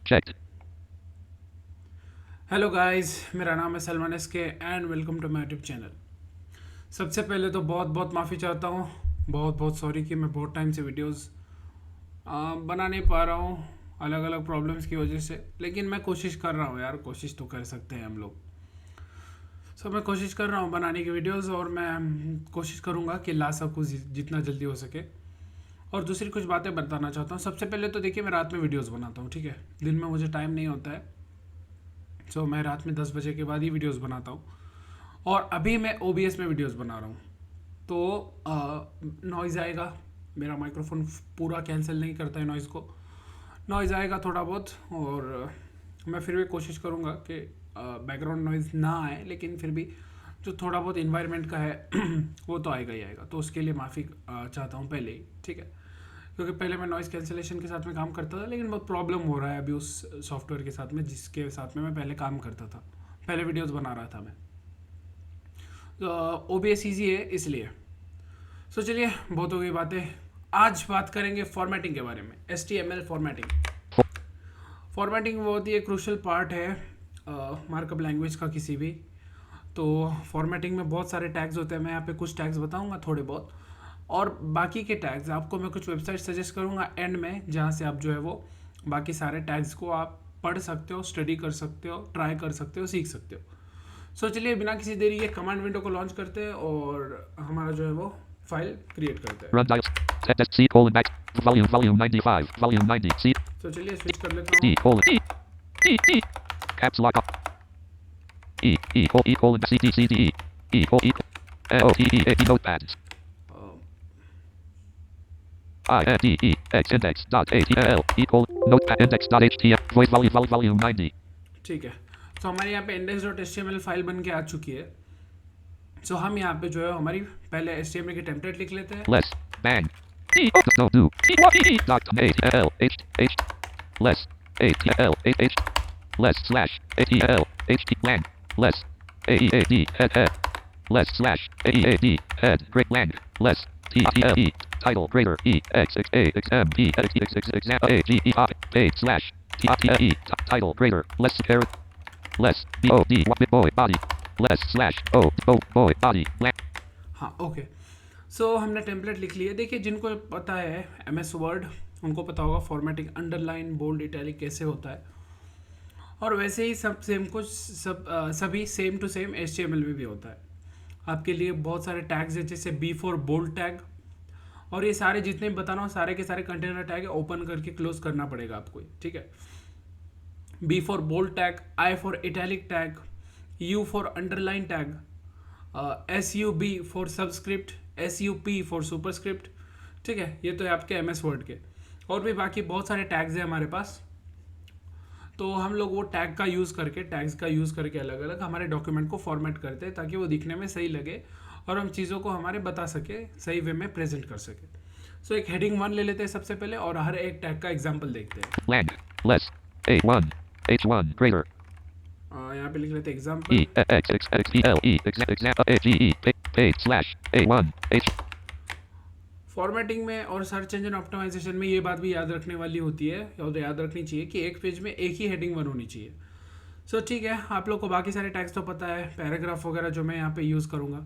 checked. Hello guys, मेरा नाम है Salman SK and welcome to my YouTube channel. सबसे पहले तो बहुत बहुत माफ़ी चाहता हूँ, बहुत बहुत सॉरी कि मैं बहुत टाइम से वीडियोस बना नहीं पा रहा हूँ अलग अलग प्रॉब्लम्स की वजह से। लेकिन मैं कोशिश कर रहा हूँ यार, कोशिश तो कर सकते हैं हम लोग। मैं कोशिश कर रहा हूँ बनाने की वीडियोस और मैं कोशिश करूँगा कि ला सकूँ जितना जल्दी हो सके। और दूसरी कुछ बातें बताना चाहता हूँ। सबसे पहले तो देखिए, मैं रात में वीडियोस बनाता हूँ, ठीक है। दिन में मुझे टाइम नहीं होता है, मैं रात में 10 बजे के बाद ही वीडियोस बनाता हूँ। और अभी मैं OBS में वीडियोस बना रहा हूँ, तो नॉइज़ आएगा। मेरा माइक्रोफोन पूरा कैंसिल नहीं करता है नॉइज़ को, नॉइज़ आएगा थोड़ा बहुत। और मैं फिर भी कोशिश करूँगा कि बैकग्राउंड नॉइज़ ना आए, लेकिन फिर भी जो थोड़ा बहुत इन्वायरमेंट का है वो तो आएगा ही आएगा। तो उसके लिए माफ़ी चाहता हूँ पहले ही, ठीक है। क्योंकि पहले मैं नॉइज़ कैंसिलेशन के साथ में काम करता था, लेकिन बहुत प्रॉब्लम हो रहा है अभी उस सॉफ्टवेयर के साथ में जिसके साथ में मैं पहले काम करता था, पहले वीडियोज़ बना रहा था मैं। OBS ईजी है इसलिए। चलिए, बहुत हो गई बातें। आज बात करेंगे फॉर्मेटिंग के बारे में। HTML formatting. फॉर्मेटिंग बहुत ही एक क्रूशल पार्ट है मार्कअप लैंग्वेज का किसी भी। तो फॉर्मेटिंग में बहुत सारे टैग्स होते हैं। मैं यहाँ पे कुछ टैग्स बताऊंगा थोड़े बहुत, और बाकी के टैग्स आपको मैं कुछ वेबसाइट सजेस्ट करूंगा एंड में, जहाँ से आप जो है वो बाकी सारे टैग्स को आप पढ़ सकते हो, स्टडी कर सकते हो, ट्राई कर सकते हो, सीख सकते हो। चलिए, बिना किसी देरी के कमांड विंडो को लॉन्च करते हैं और हमारा जो है वो फाइल क्रिएट करते हैं। Run dial. Text C colon back. Volume 95. Volume 90. C चलिए स्विच कर लेता D हूँ। colon D D D. Caps lock up. E colon C D C D E. O T E A D notepad. I N D E X index dot ATL equal notepad index dot HTML voice volume 90. ठीक है। हमारे यहाँ पे index.html file बन के आ चुकी है। हम यहाँ पे जो है हमारी पहले HTML की टेम्पलेट लिख लेते हैं। Less bang D no do T E dot ATL H less ATL H less slash ATL HT lang less AEAD head less slash AEAD head great lang less TTLE title greater EXXAXM exam AGE page slash TTLE title greater less caret less BOD boy body less slash boy body blank. हाँ, okay. हमने template लिख ली है। देखिए, जिनको पता है MS word, उनको पता होगा फॉर्मेटिंग अंडरलाइन, बोल्ड, इटैलिक कैसे होता है। और वैसे ही सब सेम कुछ सभी सेम टू सेम HTML में भी होता है। आपके लिए बहुत सारे टैग्स हैं, जैसे B फॉर बोल्ड टैग। और ये सारे जितने भी बता रहा हूँ, सारे के सारे कंटेनर टैग है, ओपन करके क्लोज करना पड़ेगा आपको, ठीक है। B for bold tag, I for italic tag, U for underline tag, SUB for subscript, SUP for superscript, ठीक है। ये तो है आपके MS वर्ड के। और भी बाकी बहुत सारे टैग्स हैं हमारे पास। तो हम लोग वो टैग्स का यूज़ करके अलग अलग हमारे डॉक्यूमेंट को फॉर्मेट करते हैं, ताकि वो दिखने में सही लगे और हम चीज़ों को हमारे बता सके, सही वे में प्रेजेंट कर सके। एक हेडिंग 1 ले लेते हैं सबसे पहले, और हर एक टैग का एग्जाम्पल देखते हैं। Lang less A1 H1 greater यहाँ पे लिख लेते हैं example. EXXXPL exam AGE page slash A1 H formatting में और सर्च इंजन ऑप्टिमाइजेशन में ये बात भी याद रखने वाली होती है, और याद रखनी चाहिए कि एक पेज में एक ही हेडिंग 1 होनी चाहिए। ठीक है, आप लोग को बाकी सारे टैग्स तो पता है, पैराग्राफ वगैरह जो मैं यहाँ पे यूज़ करूँगा।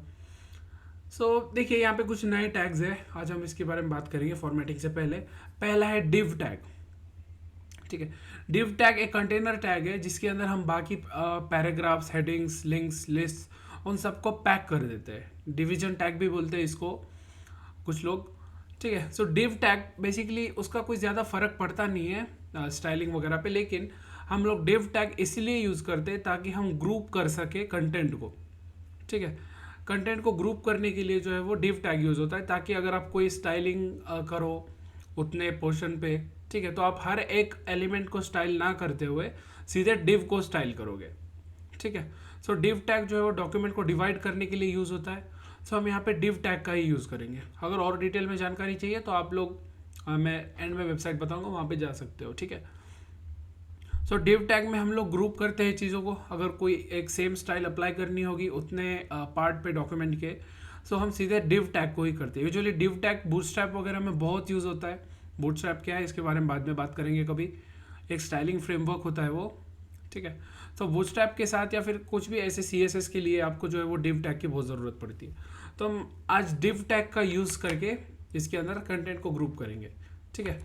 देखिए, यहाँ पे कुछ नए टैग्स हैं, आज हम इसके बारे में बात करेंगे फॉर्मेटिंग से पहले। पहला है डिव टैग, ठीक है। डिव टैग एक कंटेनर टैग है जिसके अंदर हम बाकी पैराग्राफ्स, हेडिंग्स, लिंक्स, लिस्ट, उन सबको पैक कर देते हैं। डिवीजन टैग भी बोलते हैं इसको कुछ लोग, ठीक है। डिव टैग बेसिकली उसका कोई ज़्यादा फर्क पड़ता नहीं है स्टाइलिंग वगैरह पे, लेकिन हम लोग डिव टैग इसलिए यूज़ करते हैं ताकि हम ग्रुप कर सके कंटेंट को, ठीक है। कंटेंट को ग्रुप करने के लिए जो है वो डिव टैग यूज़ होता है, ताकि अगर आप कोई स्टाइलिंग करो उतने पोर्शन पे, ठीक है, तो आप हर एक एलिमेंट को स्टाइल ना करते हुए सीधे डिव को स्टाइल करोगे, ठीक है। डिव टैग जो है वो डॉक्यूमेंट को डिवाइड करने के लिए यूज़ होता है। हम यहाँ पे डिव टैग का ही यूज़ करेंगे। अगर और डिटेल में जानकारी चाहिए तो आप लोग मैं एंड में वेबसाइट बताऊंगा, वहाँ पे जा सकते हो, ठीक है। डिव टैग में हम लोग ग्रुप करते हैं चीज़ों को। अगर कोई एक सेम स्टाइल अप्लाई करनी होगी उतने पार्ट पे डॉक्यूमेंट के, हम सीधे डिव टैग को ही करते हैं। यूजुअली डिव टैग बूटस्ट्रैप वगैरह में बहुत यूज़ होता है। बूटस्ट्रैप क्या है इसके बारे में बाद में बात करेंगे कभी। एक स्टाइलिंग फ्रेमवर्क होता है वो, ठीक है। तो बूटस्ट्रैप के साथ या फिर कुछ भी ऐसे CSS के लिए आपको जो है वो div टैग की बहुत ज़रूरत पड़ती है। तो हम आज div टैग का यूज़ करके इसके अंदर कंटेंट को ग्रुप करेंगे, ठीक है।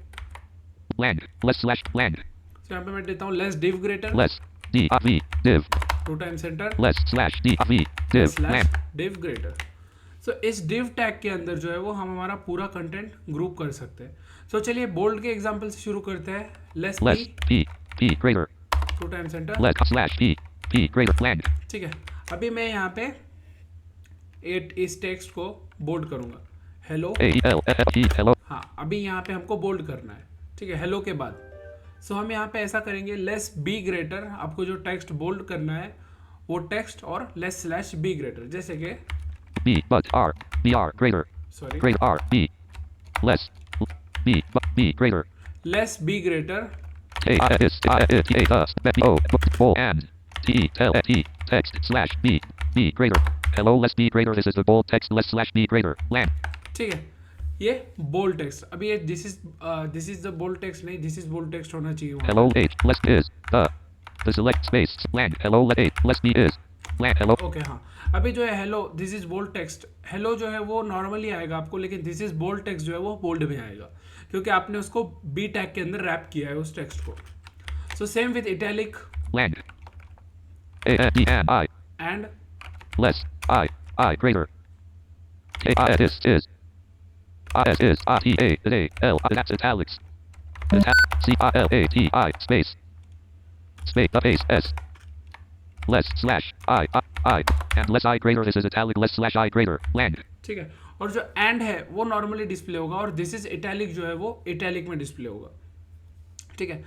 Land. Less slash land. तो यहाँ पे मैं देता हूँ less div greater, Less. D-I-V. Div. 2 times enter, Less slash D-I-V. Div. Slash Land. div greater। सो इस div टैग के अंदर जो है वो हम हमारा पूरा कंटेंट ग्रुप कर सकते हैं। सो चलिए बोल्ड के एग्जांपल से शुरू करते हैं। Less Less. P. P greater. 2 times enter, Less slash P. P greater. Land. ठीक है। अभी मैं यहाँ पे इस टेक्स्ट को बोल्ड करूँगा, हेलो। A-L-F-E. Hello. हाँ, अभी यहाँ पे हमको बोल्ड करना है, ठीक है, हेलो के बाद। सो हम यहाँ पे ऐसा करेंगे लेस बी ग्रेटर, आपको जो टेक्स्ट बोल्ड करना है वो टेक्स्ट और लेस स्लैश बी ग्रेटर, जैसे कि B. But R. B-R. Greater. Sorry Greater R. B. Less. B. But B. Greater. Less be greater, Full and T. Tell T. Text slash B. B. Greater. Hello. Less B. Greater. This is the bold text. Less slash B. Greater. Land. ठीक है, ये bold text. अभी ये this is the bold text नहीं, this is bold text होना चाहिए वहाँ Hello. H. Less is. The select space. Land. Hello. Let H. Less B is. Land. Hello. Okay हाँ, अभी जो है hello, this is bold text, hello जो है वो नॉर्मली आएगा आपको, लेकिन दिस इज बोल्ड टेक्स्ट जो है वो बोल्ड में आएगा, क्योंकि आपने उसको बी टैग के अंदर रैप किया है उस टेक्स्ट को। So same with italic Land. A-N-D-N-I. And Less. I. Greater. Is. I-S is. I-T-A. A. L. That's italics. C-I-L-A-T-I. Space. Space. S. Less slash I. And less I greater. This is italic. Less slash I greater. Land. ठीक है, और जो and है वो normally display होगा, और this is italic जो है वो इटैलिक में डिस्प्ले होगा, ठीक है।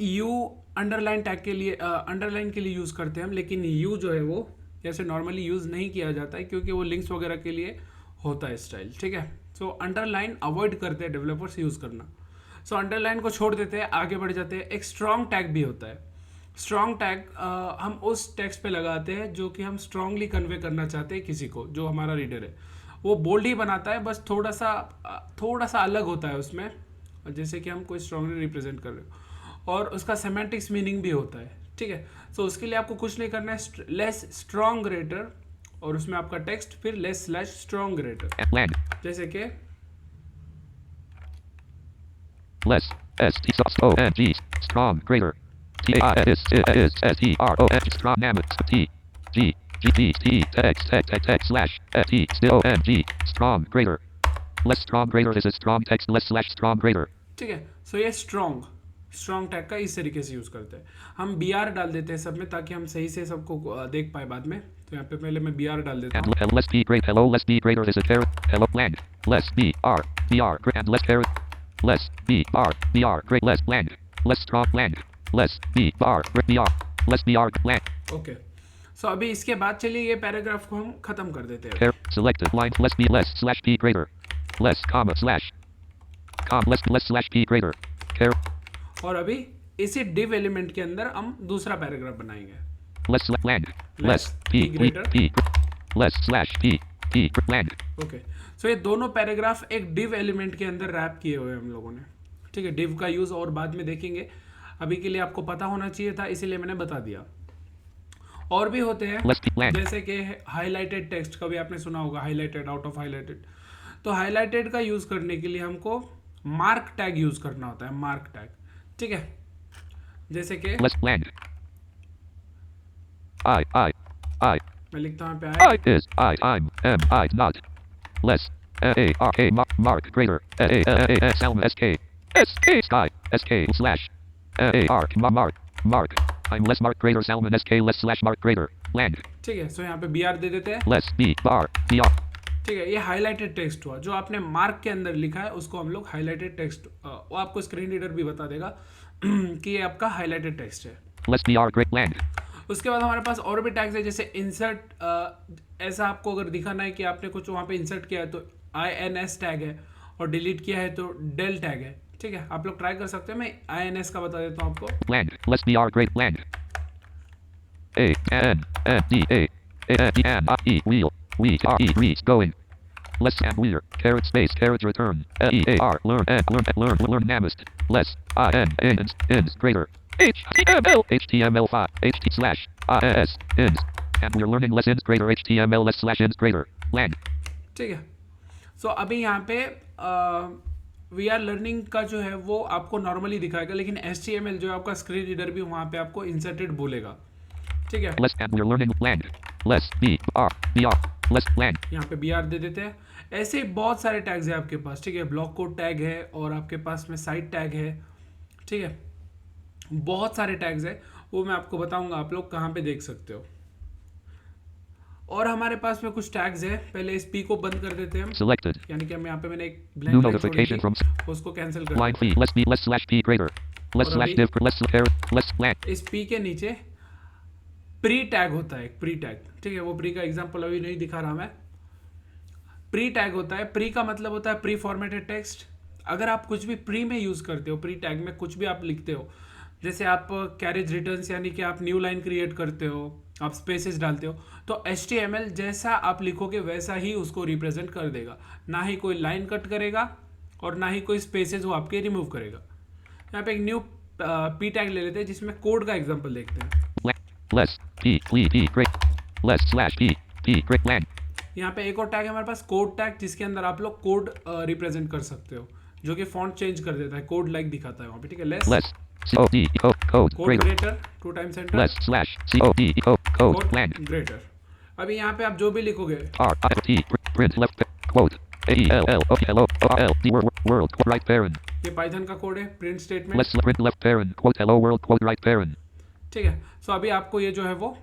यू अंडरलाइन टैग के लिए अंडरलाइन के लिए यूज़ करते हैं हम, लेकिन यू जो है वो जैसे नॉर्मली यूज़ नहीं किया जाता है, क्योंकि वो लिंक्स वगैरह के लिए होता है स्टाइल, ठीक है। सो अंडरलाइन अवॉइड करते हैं डेवलपर्स यूज़ करना। सो अंडरलाइन को छोड़ देते हैं, आगे बढ़ जाते हैं। एक स्ट्रॉन्ग टैग भी होता है। स्ट्रॉन्ग टैग हम उस टेक्स्ट पे लगाते हैं जो कि हम स्ट्रांगली कन्वे करना चाहते हैं किसी को, जो हमारा रीडर है वो बोल्ड ही बनाता है, बस थोड़ा सा अलग होता है उसमें, जैसे कि हम कोई स्ट्रांगली रिप्रेजेंट कर रहे हो, और उसका सेमेंटिक्स मीनिंग भी होता है, ठीक है। सो उसके लिए आपको कुछ नहीं करना है, लेस स्ट्रॉन्ग ग्रेटर, और उसमें आपका टेक्स्ट फिर less slash strong greater, Land. जैसे कि Less. S-T-O-N-G. Strong. Greater. T-I-S-S-T-R-O-N. Strong. Mammoth. T. G. G-T. Text. Slash. T. O-N-G. Strong. Greater. Less strong. Greater. This is strong text. Less slash strong. Greater. ठीक है। सो ये strong tag का इस तरीके से use करते हैं। हम बी आर डाल देते हैं सब में, ताकि हम सही से सबको देख पाए बाद में। तो यहाँ पे पहले मैं बी आर डाल देता हूँ। And less B great. Hello. Less B greater. This is carrot. Hello. Land. Less B R. B R. And less carrot. Less B R. B R. Great. Less land. Less strong land. Less B R. B R. Less B R. Land. Okay, so अभी इसके बाद चलिए ये paragraph को हम खत्म कर देते हैं। Selected line. Less B. Less slash P greater. Less comma slash. Less slash P greater. और अभी इसी div एलिमेंट के अंदर हम दूसरा पैराग्राफ बनाएंगे। Less land. Less Less P P greater. P. Less slash P P land. Okay, so ये दोनों पैराग्राफ एक div एलिमेंट के अंदर रैप किए हुए हैं हम लोगों ने, ठीक है। div का यूज़ और बाद में देखेंगे, अभी के लिए आपको पता होना चाहिए था, इसीलिए मैंने बता दिया। और भी होते हैं, Less P land. जैसे कि हाईलाइटेड टेक्स्ट, कभी आपने सुना होगा हाईलाइटेड, आउट ऑफ हाईलाइटेड। तो हाईलाइटेड का यूज़ करने के लिए हमको मार्क टैग यूज़ करना होता है, मार्क टैग, ठीक है। जैसे कि Less land. I मैं लिखता हूँ यहाँ पे I is I'm am I not. Less A-R-K mark greater A Salm S-K S-K sky S-K slash A-R mark I'm less mark greater Salmon S-K less slash mark greater land. ठीक है। सो यहाँ पे B are they देते हैं, Less B bar B-R. ठीक है। ये highlighted text हुआ, जो आपने मार्क के अंदर लिखा है उसको हम लोग हाईलाइटेड टेक्स्ट, वो आपको स्क्रीन रीडर भी बता देगा कि ये आपका हाईलाइटेड टेक्स्ट है। Less B-R great land. उसके बाद हमारे पास और भी टैग्स है, जैसे इंसर्ट। ऐसा आपको अगर दिखाना है कि आपने कुछ वहाँ पे इंसर्ट किया है तो INS टैग है, और डिलीट किया है तो del टैग है, ठीक है। आप लोग ट्राई कर सकते हैं, मैं INS का बता देता हूँ आपको। Land. Less B-R great land. A-N-N-D-A A-N-D-N-I-E wheel. We are E reads going. Less and weird. Carrot space. Carrot return. Lear. Learn namist. Less. Ins. Greater. HTML. HTML5. HT slash. IS. Ins. And we're learning less ins greater. HTML less slash ins greater. Lang. ठीक है. सो अभी यहाँ पे we are learning का जो है वो आपको नॉर्मली दिखाएगा, लेकिन HTML जो है आपका स्क्रीन रीडर भी वहाँ पे आपको इंसर्टेड बोलेगा. ठीक है. Less and we're learning lang. Less. BR. Less lang. यहाँ पे BR दे देते हैं. ऐसे बहुत सारे टैग्स हैं आपके पास. ठीक है. ब्लॉक कोड टैग है और आपके पास में साइट टैग है. ठीक है. बहुत सारे टैग्स है, वो मैं आपको बताऊंगा, आप लोग कहाँ पे देख सकते हो. और हमारे पास में कुछ टैग्स है. पहले इस P को बंद कर देते हैं हम. Selected. यानी कि हम यहाँ पे मैंने एक New ब्लैंक notification from उसको कैंसिल कर line देते fee. Less B. Less slash P greater. Less और slash अभी- div. Less carrot. Less lang. हैं. इस P के नीचे प्री टैग होता है, एक प्री टैग. ठीक है. वो प्री का एग्जांपल अभी नहीं दिखा रहा मैं. प्री टैग होता है. प्री का मतलब होता है प्री फॉर्मेटेड टेक्स्ट. अगर आप कुछ भी प्री में यूज करते हो, प्री टैग में कुछ भी आप लिखते हो, जैसे आप कैरेज रिटर्न्स यानी कि आप न्यू लाइन क्रिएट करते हो, आप स्पेसेस डालते हो, तो HTML जैसा आप लिखोगे वैसा ही उसको रिप्रेजेंट कर देगा. ना ही कोई लाइन कट करेगा और ना ही कोई स्पेसेस वो आपके रिमूव करेगा. यहाँ पे एक न्यू P टैग ले लेते हैं जिसमें कोड का एग्जांपल देखते हैं. Less. P great. Less slash P great lang. यहाँ पे एक और टैग है हमारे पास, कोड टैग, जिसके अंदर आप लोग कोड रिप्रेजेंट कर सकते हो, जो कि फॉन्ट चेंज कर देता है, कोड लाइक दिखाता है वहाँ पे. ठीक है. Less. COD code code greater. Greater 2 times enter. Less slash COD code lang. Greater. अभी यहाँ पे आप जो भी लिखोगे, RIT print left quote AELL the world quote right parent. ये पाइथन का कोड है, print statement. Less print left parent quote hello world quote right parent. ठीक है. सो अभी आपको ये जो है वो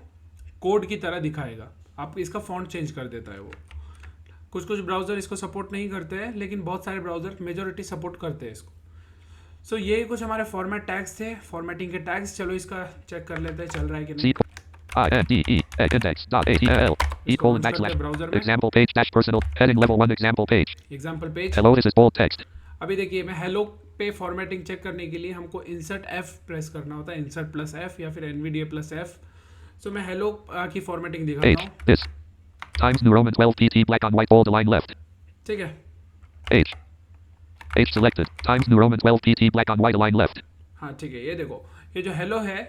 कोड की तरह दिखाएगा. आप इसका फॉन्ट चेंज कर देता है वो. कुछ ब्राउज़र इसको सपोर्ट नहीं करते हैं, लेकिन बहुत सारे ब्राउज़र मेजॉरिटी सपोर्ट करते हैं इसको. सो ये कुछ हमारे फॉर्मेट टैग्स थे, फॉर्मेटिंग के टैग्स. चलो इसका चेक कर लेते हैं चल रहा है कि नहीं. INDE index.html colon backslash browser में example page dash personal heading level 1 example page. Example page. Hello, this is bold text. अभी देखिए, मैं हेलो पे फॉर्मेटिंग चेक करने के लिए हमको इंसर्ट F प्रेस करना होता है, इंसर्ट प्लस F या फिर NVDA प्लस F. सो मैं हेलो की फॉर्मेटिंग दिखाता H हूँ. this Times New Roman 12 PT black on white bold align left. ठीक है. H selected. Times New Roman 12 PT black on white align left. हाँ ठीक है. ये देखो, ये जो हेलो है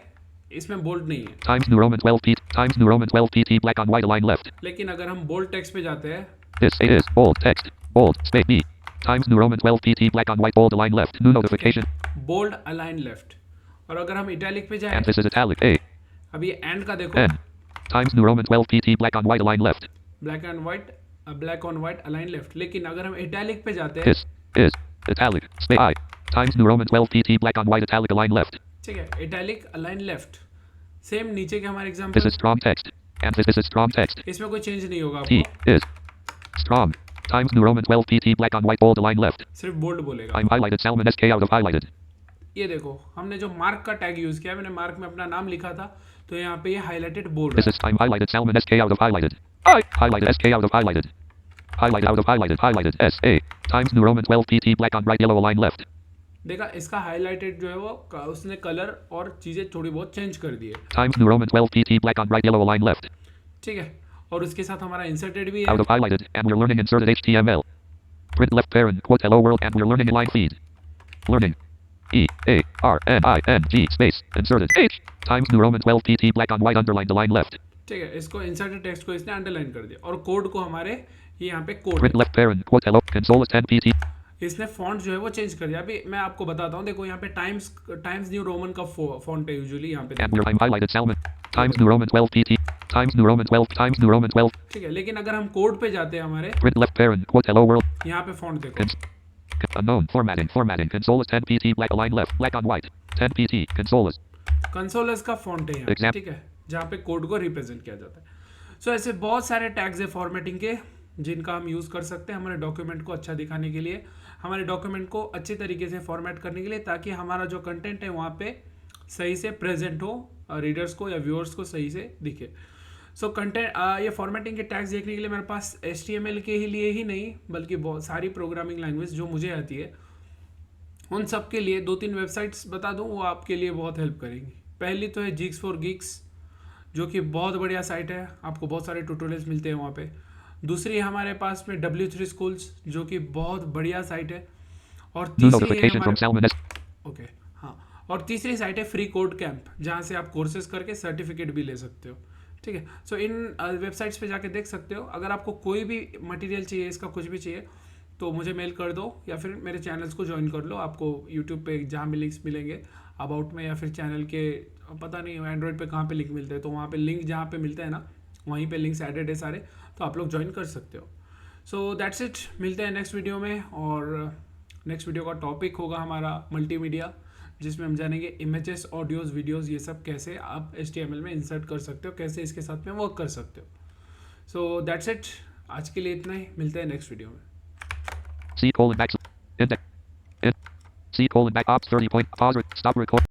इसमें बोल्ड नहीं है, Times New Roman 12 PT Times New Roman 12 PT black on white align left. लेकिन अगर हम बोल्ड टेक्स्ट पे जाते हैं, This is bold text bold space B. Times New Roman 12 PT black on white bold align left. New notification. Bold align left. और अगर हम italic पे जाएं, And this is italic A अभी ये एंड का देखो, N. Times New Roman 12 PT black on white align left. Black on white align left. लेकिन अगर हम इटैलिक पे जाते हैं, This is italic space I. Times New Roman 12 PT black on white italic align left. ठीक है, italic align left. Same नीचे के हमारे This example, is strong text. And this is strong text. इसमें कोई चेंज नहीं होगा T आपको, is strong. Times New Roman 12 PT black on white bold align left. सिर्फ बोल्ड बोलेगा. I'm highlighted Salmon SK out of highlighted. ये देखो, हमने जो मार्क का टैग यूज किया, मैंने मार्क में अपना नाम लिखा था, तो यहाँ पे ये हाईलाइटेड बोल्ड This है. is I'm highlighted Salmon SK out of highlighted. I highlighted SK out of highlighted. Highlighted out of highlighted. Highlighted SA. Times New Roman 12 PT black on right yellow align left. देखा, इसका highlighted जो है वो उसने colour और चीजें थोड़ी बहुत चेंज कर दी है. Times New Roman 12 PT black on right yellow align left. ठीक है. और उसके साथ हमारा इंसर्टेड भी Out है. of highlighted. And we're learning inserted HTML. Print left parent quote hello world and we're learning inline feed. Learning. EARNING space inserted H. Times New Roman 12 PT black on white underlined align left. ठीक है. इसको inserted text को इसने underline कर दिया और code को हमारे ये यहाँ पे code Print left parent quote hello console is 10 PT. इसने फॉन्ट जो है वो चेंज कर दिया. अभी मैं आपको बताता हूँ, देखो यहाँ पे टाइम्स न्यू रोमन का फॉन्ट है यूजुअली यहाँ पे. And we're I'm highlighted Salmon. Times New Roman 12 PT. Times New Roman 12. Times New Roman 12. ठीक है. लेकिन अगर हम कोड पे जाते हैं हमारे, Print left parent quote hello world. यहाँ पे फॉन्ट देखो, Unknown formatting console is 10 PT black align left black on white 10 PT console is कंसोलर्स का फॉन्ट है यहाँ पे, Example. ठीक है, जहाँ पे कोड को रिप्रेजेंट किया जाता है. सो ऐसे बहुत सारे टैग्स है फॉर्मेटिंग के जिनका हम यूज़ कर सकते हैं हमारे डॉक्यूमेंट को अच्छा दिखाने के लिए, हमारे डॉक्यूमेंट को अच्छे तरीके से फॉर्मेट करने के लिए, ताकि हमारा जो कंटेंट है वहाँ पे सही से प्रेजेंट हो, रीडर्स को या व्यूअर्स को सही से दिखे. सो कंटेंट ये फॉर्मेटिंग के टैग्स देखने के लिए मेरे पास HTML के ही लिए ही नहीं, बल्कि बहुत सारी प्रोग्रामिंग लैंग्वेज जो मुझे आती है उन सब के लिए 2-3 वेबसाइट्स बता दूं, वो आपके लिए बहुत हेल्प करेंगी. पहली तो है Geeks for Geeks, जो कि बहुत बढ़िया साइट है, आपको बहुत सारे ट्यूटोरियल्स मिलते हैं वहाँ पे. दूसरी हमारे पास में W3 स्कूल्स, जो कि बहुत बढ़िया साइट है। और New तीसरी है notification from हमारे Salman S. ओके हाँ, और तीसरी साइट है फ्री कोड कैंप, जहाँ से आप कोर्सेज करके सर्टिफिकेट भी ले सकते हो। ठीक है, सो इन वेबसाइट्स पे जाके देख सकते हो। अगर आपको कोई भी मटेरियल चाहिए, इसका कुछ भी चाहिए, तो मुझे मेल कर दो या फिर मेरे चैनल्स को ज्वाइन कर लो। आपको यूट्यूब पे जहाँ भी लिंक्स मिलेंगे अबाउट में, या फिर चैनल के पता नहीं एंड्रॉयड पे कहाँ पे लिंक मिलते हैं, तो वहाँ पे लिंक जहाँ पे मिलते हैं ना, वहीं पे लिंक्स एडेड है सारे, तो आप लोग ज्वाइन कर सकते हो। सो दैट्स इट, मिलते हैं नेक्स्ट वीडियो में। और नेक्स्ट वीडियो का टॉपिक होगा हमारा मल्टीमीडिया, जिसमें हम जानेंगे इमेजेस, ऑडियोज़, वीडियोज़, ये सब कैसे आप HTML में इंसर्ट कर सकते हो, कैसे इसके साथ में वर्क कर सकते हो। सो दैट्स इट, आज के लिए इतना ही, मिलते हैं नेक्स्ट वीडियो में। C colon back. Index. C colon back ops 30 point. Pause. Stop record.